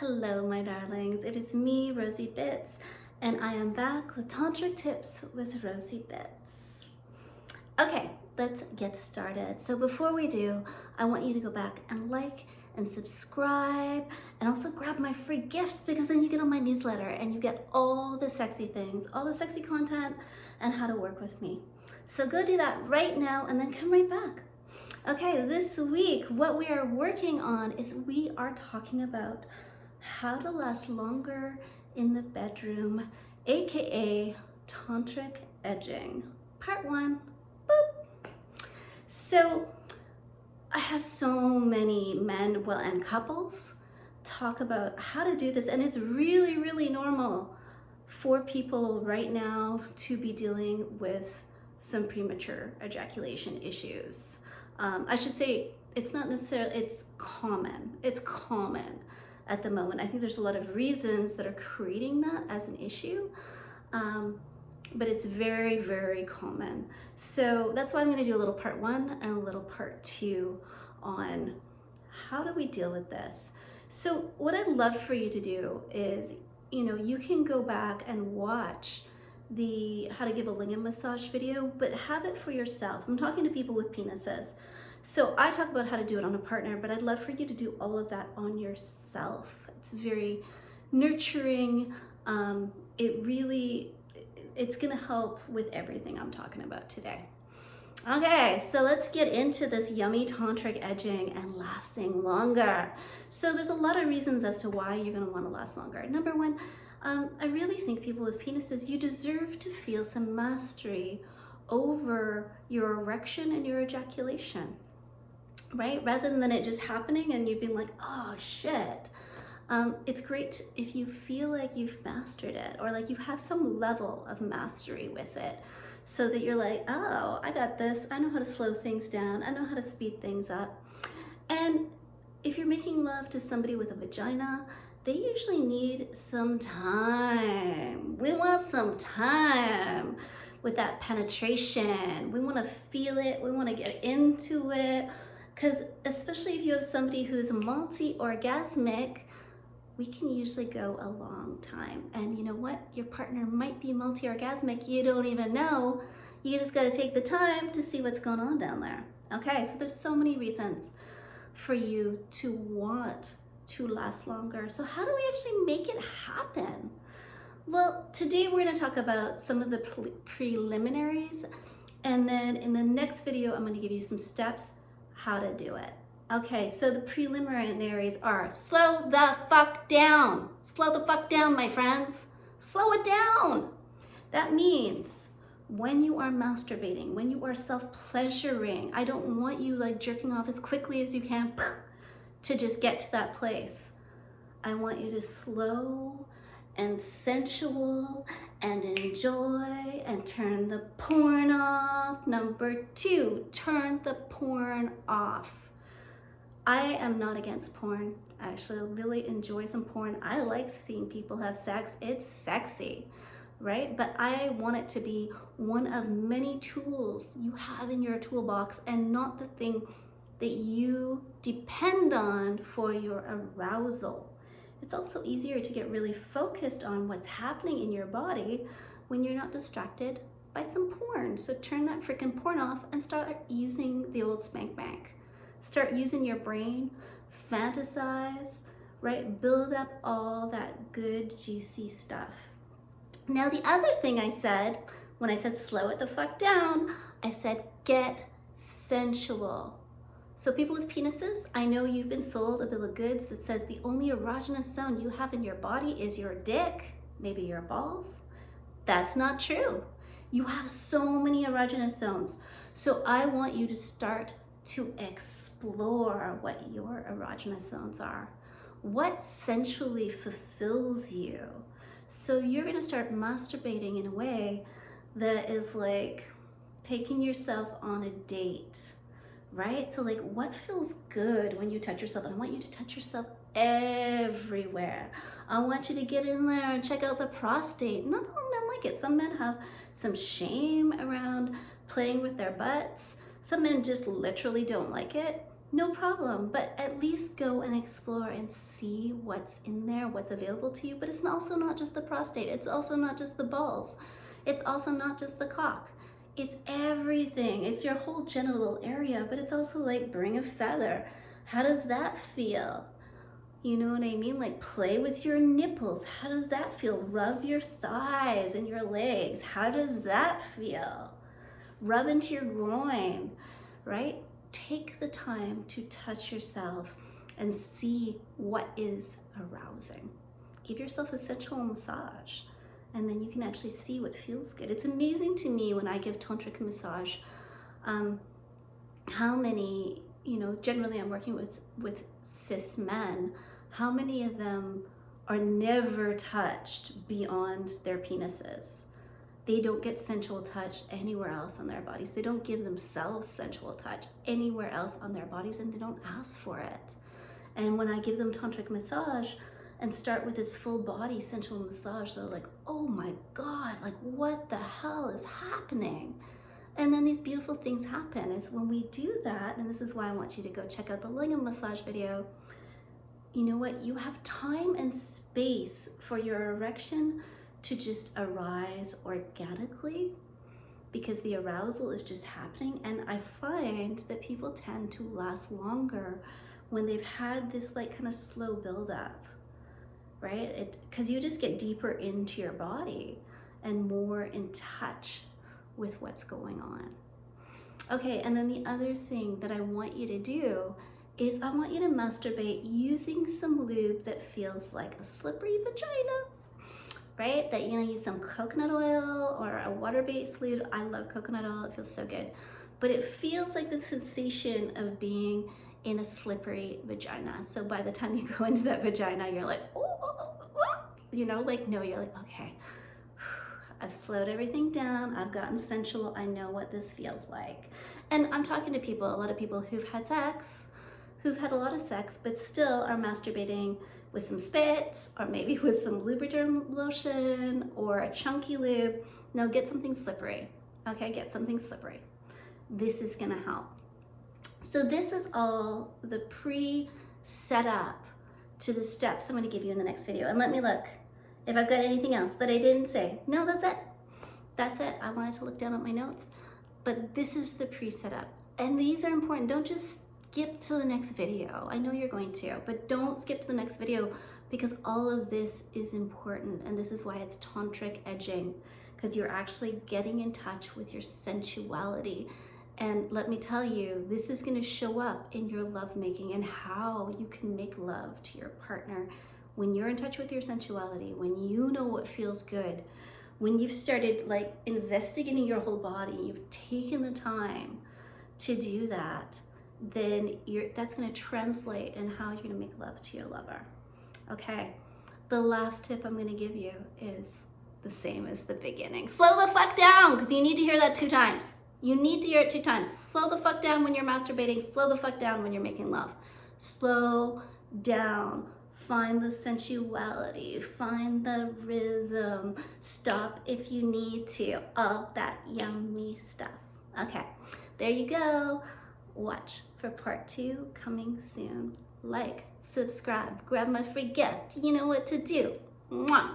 Hello, my darlings. It is me, Rosie Bits, and I am back with Tantric Tips with Rosie Bits. Okay, let's get started. So before we do, I want you to go back and like and subscribe and also grab my free gift, because then you get on my newsletter and you get all the sexy things, all the sexy content, and how to work with me. So go do that right now and then come right back. Okay, this week, what we are working on is we are talking about how to last longer in the bedroom, aka Tantric Edging, part 1. Boop. So I have so many men, and couples talk about how to do this, and it's really, really normal for people right now to be dealing with some premature ejaculation issues. I should say it's not necessarily, it's common. It's common at the moment. I think there's a lot of reasons that are creating that as an issue, but it's very, very common. So that's why I'm going to do a little part 1 and a little part 2 on how do we deal with this. So what I'd love for you to do is, you can go back and watch the how to give a lingam massage video, but have it for yourself. I'm talking to people with penises. So I talk about how to do it on a partner, but I'd love for you to do all of that on yourself. It's very nurturing. It's gonna help with everything I'm talking about today. Okay, so let's get into this yummy tantric edging and lasting longer. So there's a lot of reasons as to why you're gonna wanna last longer. Number 1, I really think people with penises, you deserve to feel some mastery over your erection and your ejaculation, right? Rather than it just happening and you being like, oh shit. It's great if you feel like you've mastered it, or like you have some level of mastery with it, so that you're like, oh, I got this. I know how to slow things down. I know how to speed things up. And if you're making love to somebody with a vagina, they usually need some time. We want some time with that penetration. We want to feel it. We want to get into it. Because especially if you have somebody who's multi-orgasmic, we can usually go a long time. And you know what? Your partner might be multi-orgasmic. You don't even know. You just got to take the time to see what's going on down there. Okay, so there's so many reasons for you to want to last longer. So how do we actually make it happen? Well, today we're going to talk about some of the preliminaries, and then in the next video I'm going to give you some steps how to do it. Okay, so the preliminaries are slow the fuck down. Slow the fuck down, my friends. Slow it down. That means when you are masturbating, when you are self-pleasuring, I don't want you like jerking off as quickly as you can to just get to that place. I want you to slow and sensual and enjoy and turn the porn off. Number 2, turn the porn off. I am not against porn. I actually really enjoy some porn. I like seeing people have sex. It's sexy, right? But I want it to be one of many tools you have in your toolbox, and not the thing that you depend on for your arousal. It's also easier to get really focused on what's happening in your body when you're not distracted by some porn. So turn that freaking porn off and start using the old spank bank. Start using your brain, fantasize, right? Build up all that good, juicy stuff. Now, the other thing I said, when I said slow it the fuck down, I said get sensual. So people with penises, I know you've been sold a bill of goods that says the only erogenous zone you have in your body is your dick, maybe your balls. That's not true. You have so many erogenous zones. So I want you to start to explore what your erogenous zones are. What sensually fulfills you? So you're gonna start masturbating in a way that is like taking yourself on a date, right? So like, what feels good when you touch yourself? And I want you to touch yourself everywhere. I want you to get in there and check out the prostate. Not all men like it. Some men have some shame around playing with their butts. Some men just literally don't like it. no problem, but at least go and explore and see what's in there, what's available to you. But it's also not just the prostate, it's also not just the balls, it's also not just the cock. It's everything. It's your whole genital area, but it's also like bring a feather. How does that feel? You know what I mean? Like play with your nipples. How does that feel? Rub your thighs and your legs. How does that feel? Rub into your groin, right? Take the time to touch yourself and see what is arousing. Give yourself a sensual massage, and then you can actually see what feels good. It's amazing to me when I give tantric massage, how many, generally I'm working with cis men, how many of them are never touched beyond their penises. They don't get sensual touch anywhere else on their bodies. They don't give themselves sensual touch anywhere else on their bodies, and they don't ask for it. And when I give them tantric massage and start with this full body sensual massage, they're like, oh my God, like what the hell is happening? And then these beautiful things happen. Is when we do that, and this is why I want you to go check out the lingam massage video. You know what? You have time and space for your erection to just arise organically, because the arousal is just happening. And I find that people tend to last longer when they've had this like kind of slow buildup, right? Because you just get deeper into your body and more in touch with what's going on. Okay, and then the other thing that I want you to do is I want you to masturbate using some lube that feels like a slippery vagina, right? That use some coconut oil or a water-based lube. I love coconut oil, it feels so good. But it feels like the sensation of being in a slippery vagina. So by the time you go into that vagina, you're like, you're like, okay, I've slowed everything down, I've gotten sensual, I know what this feels like. And I'm talking to people, a lot of people who've had sex, who've had a lot of sex, but still are masturbating with some spit, or maybe with some lubriderm lotion or a chunky lube. No, get something slippery, okay? Get something slippery. This is gonna help. So this is all the pre-setup to the steps I'm gonna give you in the next video. And let me look if I've got anything else that I didn't say. No, that's it. That's it. I wanted to look down at my notes, but this is the pre-setup. And these are important. Don't just skip to the next video. I know you're going to, but don't skip to the next video, because all of this is important. And this is why it's tantric edging, because you're actually getting in touch with your sensuality. And let me tell you, this is going to show up in your lovemaking and how you can make love to your partner when you're in touch with your sensuality, when you know what feels good, when you've started like investigating your whole body, you've taken the time to do that, then that's going to translate in how you're going to make love to your lover. Okay, the last tip I'm going to give you is the same as the beginning. Slow the fuck down, because you need to hear that 2 times. You need to hear it 2 times. Slow the fuck down when you're masturbating. Slow the fuck down when you're making love. Slow down. Find the sensuality. Find the rhythm. Stop if you need to. All that yummy stuff. Okay, there you go. Watch for part 2 coming soon. Like, subscribe, grab my free gift. You know what to do. Mwah.